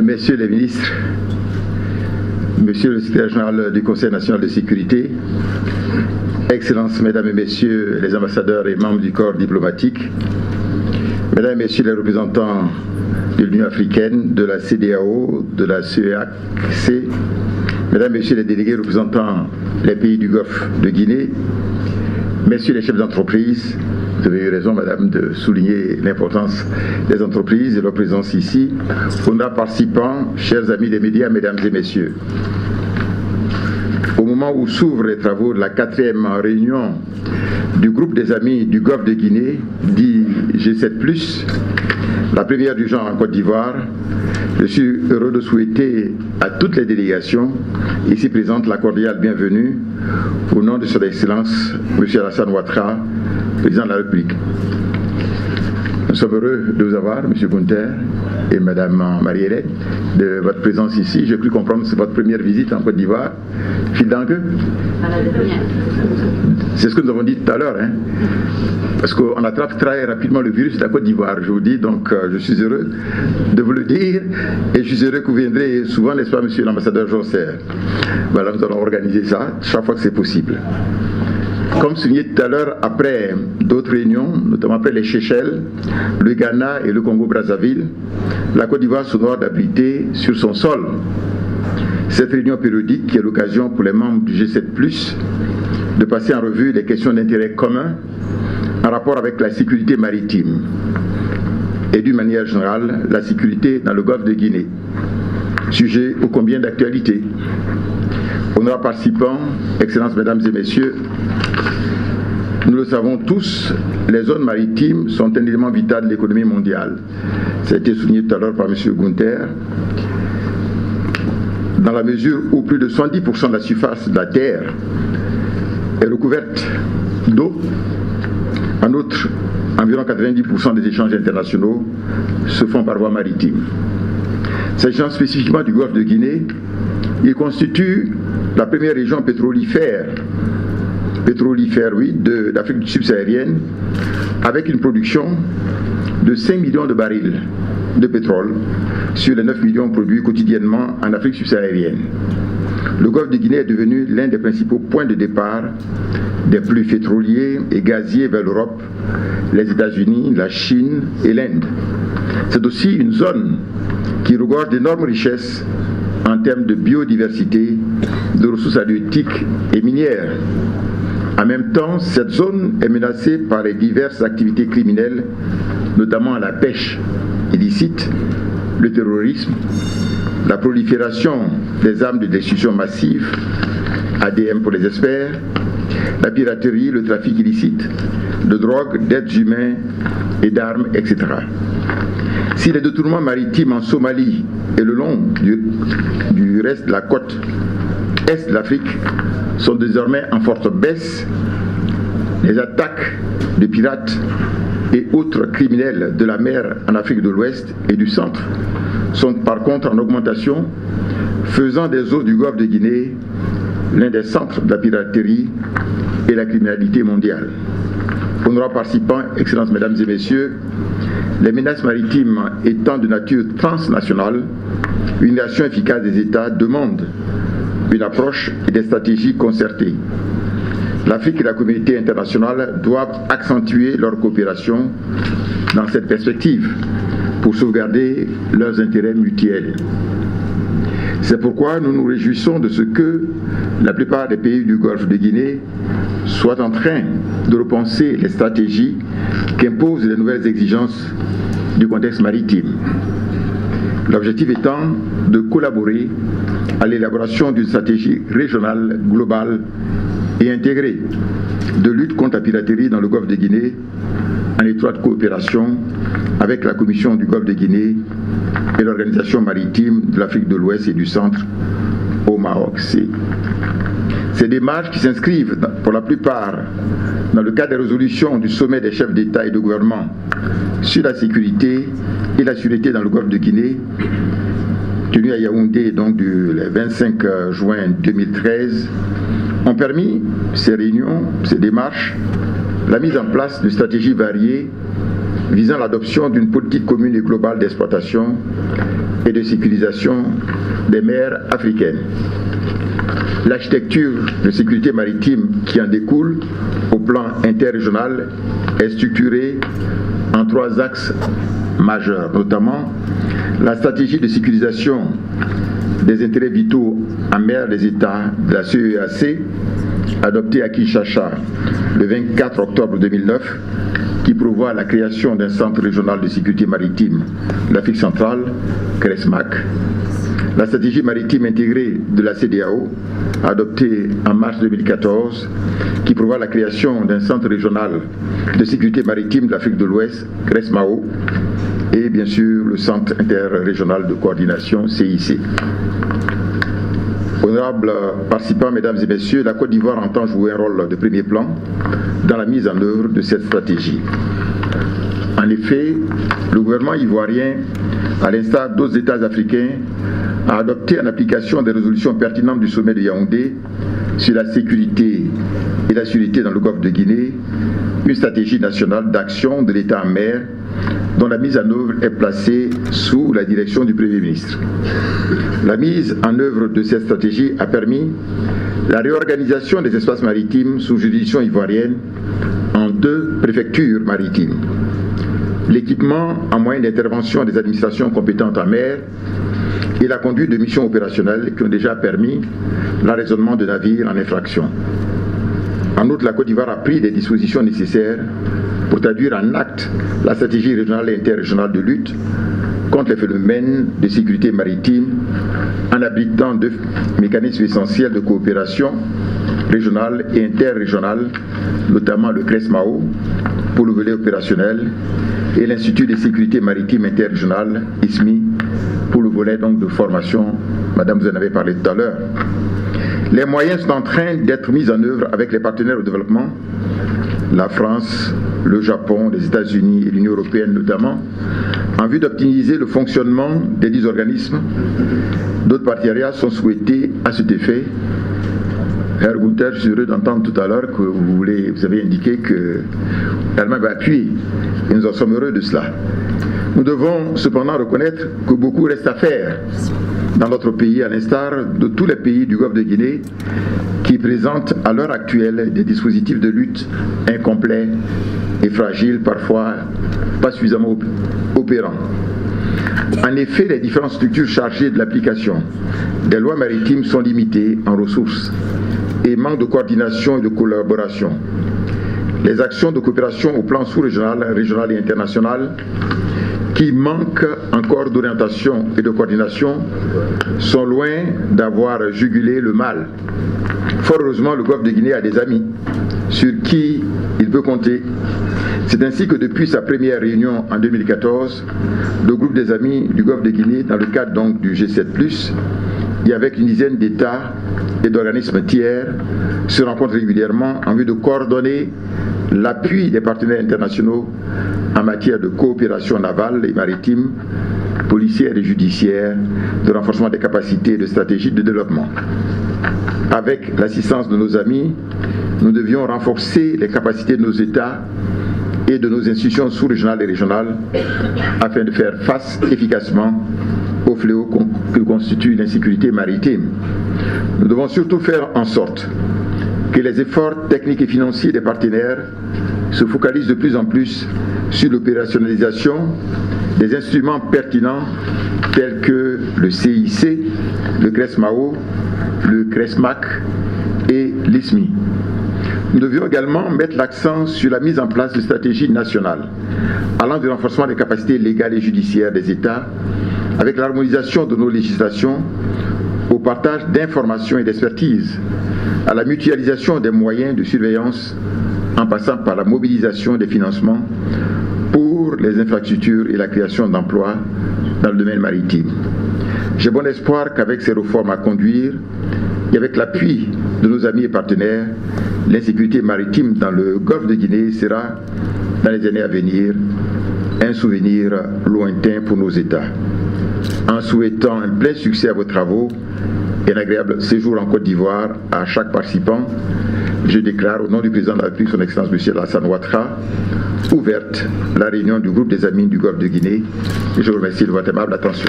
Messieurs les ministres, Monsieur le secrétaire général du Conseil national de sécurité, Excellences, Mesdames et Messieurs les ambassadeurs et membres du corps diplomatique, Mesdames et Messieurs les représentants de l'Union africaine, de la CEDEAO, de la CEAC, Mesdames et Messieurs les délégués représentant les pays du Golfe de Guinée, Messieurs les chefs d'entreprise, vous avez eu raison, Madame, de souligner l'importance des entreprises et leur présence ici. Honorables participants, chers amis des médias, Mesdames et Messieurs, au moment où s'ouvrent les travaux de la 4e réunion du groupe des amis du Golfe de Guinée, dit G7+, la première du genre en Côte d'Ivoire, je suis heureux de souhaiter à toutes les délégations ici présentes la cordiale bienvenue au nom de Son Excellence M. Alassane Ouattara, Président de la République. Nous sommes heureux de vous avoir, M. Gunther et Mme Marie-Hélène, de votre présence ici. J'ai cru comprendre que c'est votre première visite en Côte d'Ivoire. C'est ce que nous avons dit tout à l'heure, hein? Parce qu'on attrape très rapidement le virus de la Côte d'Ivoire, je vous dis, donc je suis heureux de vous le dire, et je suis heureux que vous viendrez souvent, n'est-ce pas, monsieur l'ambassadeur Jonser. Voilà, nous allons organiser ça chaque fois que c'est possible. Comme souligné tout à l'heure, après d'autres réunions, notamment après les Seychelles, le Ghana et le Congo-Brazzaville, la Côte d'Ivoire s'honore d'abriter sur son sol cette réunion périodique qui est l'occasion pour les membres du G7+, de passer en revue les questions d'intérêt commun en rapport avec la sécurité maritime et d'une manière générale la sécurité dans le Golfe de Guinée. Sujet ô combien d'actualité. Honorables participants, Excellences, Mesdames et Messieurs, nous le savons tous, les zones maritimes sont un élément vital de l'économie mondiale. Ça a été souligné tout à l'heure par M. Gunther. Dans la mesure où plus de 70% de la surface de la Terre est recouverte d'eau, en outre, environ 90% des échanges internationaux se font par voie maritime. S'agissant spécifiquement du Golfe de Guinée, il constitue la première région pétrolifère d'Afrique subsaharienne, avec une production de 5 millions de barils de pétrole sur les 9 millions produits quotidiennement en Afrique subsaharienne. Le Golfe de Guinée est devenu l'un des principaux points de départ des flux pétroliers et gaziers vers l'Europe, les États-Unis, la Chine et l'Inde. C'est aussi une zone qui regorge d'énormes richesses en termes de biodiversité, de ressources halieutiques et minières. En même temps, cette zone est menacée par les diverses activités criminelles, notamment la pêche illicite, le terrorisme, la prolifération des armes de destruction massive, ADM pour les experts, la piraterie, le trafic illicite, de drogue, d'êtres humains et d'armes, etc. Si les détournements maritimes en Somalie et le long du reste de la côte est de l'Afrique sont désormais en forte baisse, les attaques de pirates et autres criminels de la mer en Afrique de l'Ouest et du Centre sont par contre en augmentation, faisant des eaux du Golfe de Guinée l'un des centres de la piraterie et la criminalité mondiale. Honorables participants, Excellences, Mesdames et Messieurs, les menaces maritimes étant de nature transnationale, une action efficace des États demande une approche et des stratégies concertées. L'Afrique et la communauté internationale doivent accentuer leur coopération dans cette perspective pour sauvegarder leurs intérêts mutuels. C'est pourquoi nous nous réjouissons de ce que la plupart des pays du Golfe de Guinée soient en train de repenser les stratégies qu'imposent les nouvelles exigences du contexte maritime. L'objectif étant de collaborer à l'élaboration d'une stratégie régionale, globale et intégrée de lutte contre la piraterie dans le Golfe de Guinée, en étroite coopération avec la Commission du Golfe de Guinée et l'Organisation maritime de l'Afrique de l'Ouest et du Centre au Maroc. Ces démarches qui s'inscrivent pour la plupart dans le cadre des résolutions du sommet des chefs d'État et de gouvernement sur la sécurité et la sûreté dans le Golfe de Guinée, tenu à Yaoundé donc le 25 juin 2013, ont permis ces réunions, ces démarches, la mise en place de stratégies variées visant l'adoption d'une politique commune et globale d'exploitation et de sécurisation des mers africaines. L'architecture de sécurité maritime qui en découle au plan interrégional est structurée en 3 axes majeurs, notamment la stratégie de sécurisation des intérêts vitaux en mer des États de la CEEAC, adoptée à Kinshasa le 24 octobre 2009, qui prévoit la création d'un centre régional de sécurité maritime de l'Afrique centrale, CRESMAC. La stratégie maritime intégrée de la CEDEAO, adoptée en mars 2014, qui prévoit la création d'un centre régional de sécurité maritime de l'Afrique de l'Ouest, CRESMAO, et bien sûr le centre interrégional de coordination, CIC. Honorables participants, mesdames et messieurs, la Côte d'Ivoire entend jouer un rôle de premier plan dans la mise en œuvre de cette stratégie. En effet, le gouvernement ivoirien, à l'instar d'autres États africains, a adopté en application des résolutions pertinentes du sommet de Yaoundé sur la sécurité et la sûreté dans le golfe de Guinée, une stratégie nationale d'action de l'État en mer dont la mise en œuvre est placée sous la direction du Premier ministre. La mise en œuvre de cette stratégie a permis la réorganisation des espaces maritimes sous juridiction ivoirienne en 2 préfectures maritimes. L'équipement en moyens d'intervention des administrations compétentes en mer et la conduite de missions opérationnelles qui ont déjà permis l'arraisonnement de navires en infraction. En outre, la Côte d'Ivoire a pris des dispositions nécessaires pour traduire en acte la stratégie régionale et interrégionale de lutte contre les phénomènes de sécurité maritime en habilitant 2 mécanismes essentiels de coopération régionale et interrégionale, notamment le CRESMAO pour le volet opérationnel et l'Institut de sécurité maritime interrégionale, ISMI, pour le volet donc de formation. Madame, vous en avez parlé tout à l'heure. Les moyens sont en train d'être mis en œuvre avec les partenaires au développement, la France, le Japon, les États-Unis et l'Union européenne notamment, en vue d'optimiser le fonctionnement des 10 organismes. D'autres partenariats sont souhaités à cet effet. Herr Gunther, je suis heureux d'entendre tout à l'heure que vous avez indiqué que l'Allemagne va appuyer, et nous en sommes heureux de cela. Nous devons cependant reconnaître que beaucoup reste à faire dans notre pays, à l'instar de tous les pays du Golfe de Guinée qui présentent à l'heure actuelle des dispositifs de lutte incomplets et fragiles, parfois pas suffisamment opérants. En effet, les différentes structures chargées de l'application des lois maritimes sont limitées en ressources et manquent de coordination et de collaboration. Les actions de coopération au plan sous-régional, régional et international qui manquent encore d'orientation et de coordination sont loin d'avoir jugulé le mal. Fort heureusement, le Golfe de Guinée a des amis sur qui il peut compter. C'est ainsi que depuis sa première réunion en 2014, le groupe des amis du Golfe de Guinée, dans le cadre donc du G7+, et avec une dizaine d'États et d'organismes tiers, se rencontrent régulièrement en vue de coordonner l'appui des partenaires internationaux en matière de coopération navale et maritime, policière et judiciaire, de renforcement des capacités et de stratégies de développement. Avec l'assistance de nos amis, nous devions renforcer les capacités de nos États et de nos institutions sous-régionales et régionales afin de faire face efficacement au fléau que constitue l'insécurité maritime. Nous devons surtout faire en sorte que les efforts techniques et financiers des partenaires se focalisent de plus en plus sur l'opérationnalisation des instruments pertinents tels que le CIC, le CRESMAO, le CRESMAC et l'ISMI. Nous devions également mettre l'accent sur la mise en place de stratégies nationales allant du renforcement des capacités légales et judiciaires des États avec l'harmonisation de nos législations, au partage d'informations et d'expertise, à la mutualisation des moyens de surveillance en passant par la mobilisation des financements pour les infrastructures et la création d'emplois dans le domaine maritime. J'ai bon espoir qu'avec ces réformes à conduire et avec l'appui de nos amis et partenaires, l'insécurité maritime dans le Golfe de Guinée sera, dans les années à venir, un souvenir lointain pour nos États. En souhaitant un plein succès à vos travaux et un agréable séjour en Côte d'Ivoire à chaque participant, je déclare au nom du président de la République, son Excellence M. Alassane Ouattara, ouverte la réunion du groupe des amis du Golfe de Guinée. Et je vous remercie de votre aimable attention.